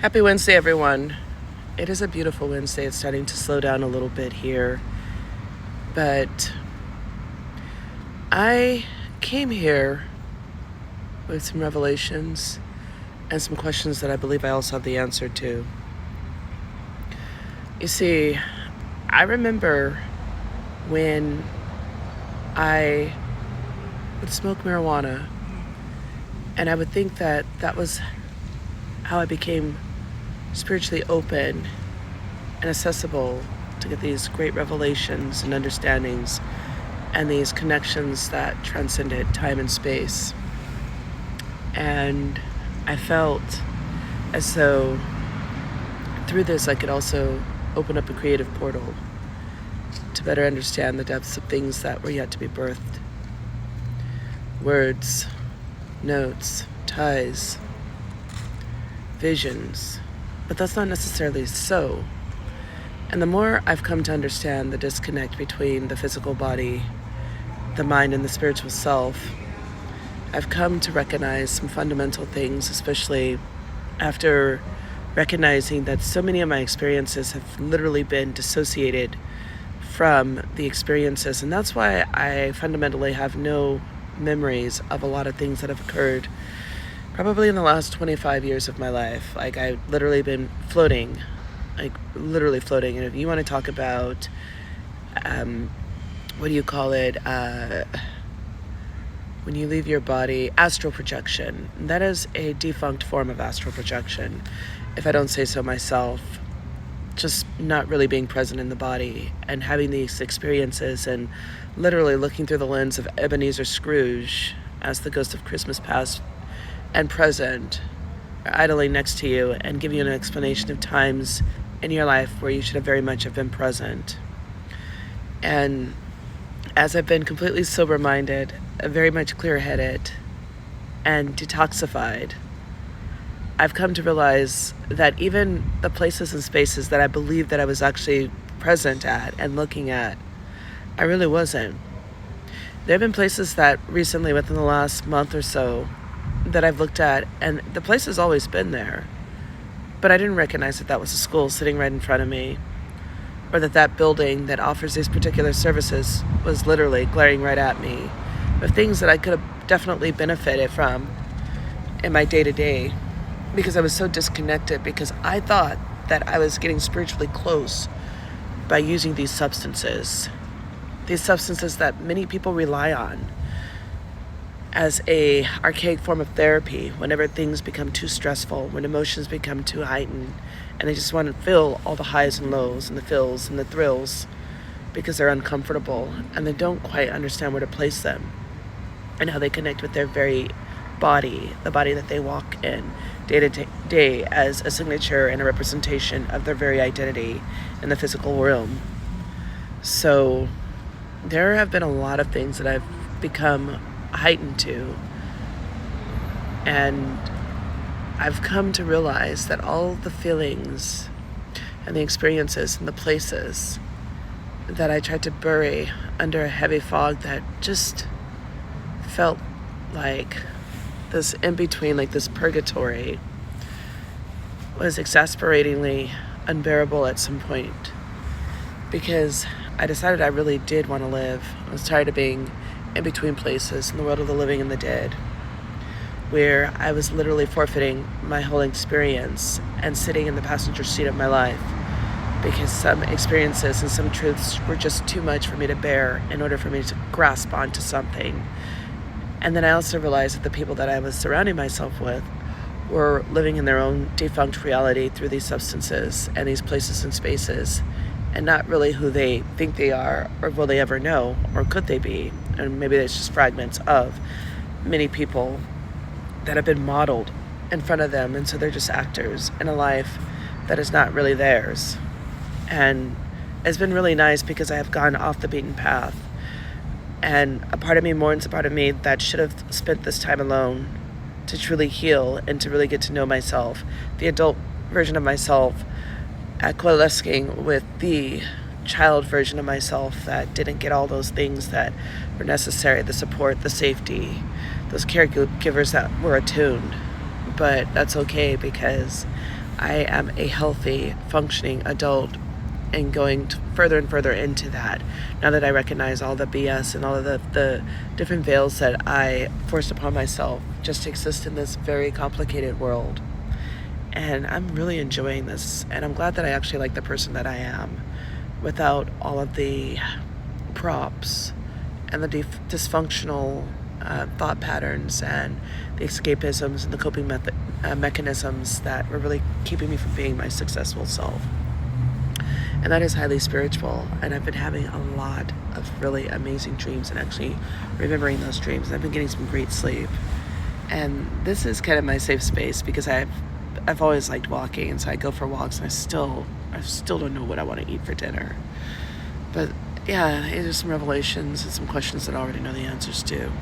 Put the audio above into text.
Happy Wednesday, everyone. It is a beautiful Wednesday. It's starting to slow down a little bit here. But I came here with some revelations and some questions that I believe I also have the answer to. You see, I remember when I would smoke marijuana, and I would think that that was how I became spiritually open and accessible to get these great revelations and understandings and these connections that transcended time and space. And I felt as though through this I could also open up a creative portal to better understand the depths of things that were yet to be birthed. Words, notes, ties, visions, but that's not necessarily so. And the more I've come to understand the disconnect between the physical body, the mind, and the spiritual self, I've come to recognize some fundamental things, especially after recognizing that so many of my experiences have literally been dissociated from the experiences. And that's why I fundamentally have no memories of a lot of things that have occurred probably in the last 25 years of my life. Like, I've literally been floating, literally floating. And if you want to talk about, what do you call it? When you leave your body, astral projection. That is a defunct form of astral projection, if I don't say so myself. Just not really being present in the body and having these experiences and literally looking through the lens of Ebenezer Scrooge as the ghost of Christmas past and present are idling next to you and give you an explanation of times in your life where you should have very much have been present. And as I've been completely sober-minded, very much clear-headed, and detoxified, I've come to realize that even the places and spaces that I believed that I was actually present at and looking at, I really wasn't. There have been places that recently, within the last month or so, that I've looked at, and the place has always been there, but I didn't recognize that that was a school sitting right in front of me, or that that building that offers these particular services was literally glaring right at me, of things that I could have definitely benefited from in my day-to-day, because I was so disconnected, because I thought that I was getting spiritually close by using these substances that many people rely on as a archaic form of therapy whenever things become too stressful, when emotions become too heightened, and they just want to feel all the highs and lows and the feels and the thrills because they're uncomfortable and they don't quite understand where to place them and how they connect with their very body, the body that they walk in day to day as a signature and a representation of their very identity in the physical realm. So there have been a lot of things that I've become heightened to, and I've come to realize that all the feelings and the experiences and the places that I tried to bury under a heavy fog that just felt like this in-between, like this purgatory, was exasperatingly unbearable at some point, because I decided I really did want to live. I was tired of being in between places in the world of the living and the dead, where I was literally forfeiting my whole experience and sitting in the passenger seat of my life because some experiences and some truths were just too much for me to bear in order for me to grasp onto something. And then I also realized that the people that I was surrounding myself with were living in their own defunct reality through these substances and these places and spaces, and not really who they think they are, or will they ever know, or could they be. And maybe it's just fragments of many people that have been modeled in front of them, and so they're just actors in a life that is not really theirs. And it's been really nice because I have gone off the beaten path, and a part of me mourns a part of me that should have spent this time alone to truly heal and to really get to know myself, the adult version of myself, coalescing with the child version of myself that didn't get all those things that were necessary, the support, the safety, those caregivers that were attuned. But that's okay, because I am a healthy, functioning adult, and going further and further into that now that I recognize all the BS and all of the different veils that I forced upon myself just to exist in this very complicated world. And I'm really enjoying this, and I'm glad that I actually like the person that I am without all of the props and the dysfunctional thought patterns and the escapisms and the coping mechanisms that were really keeping me from being my successful self. And that is highly spiritual, and I've been having a lot of really amazing dreams and actually remembering those dreams, and I've been getting some great sleep. And this is kind of my safe space because I've always liked walking, and so I go for walks, and I still don't know what I want to eat for dinner. But yeah, there's some revelations and some questions that I already know the answers to.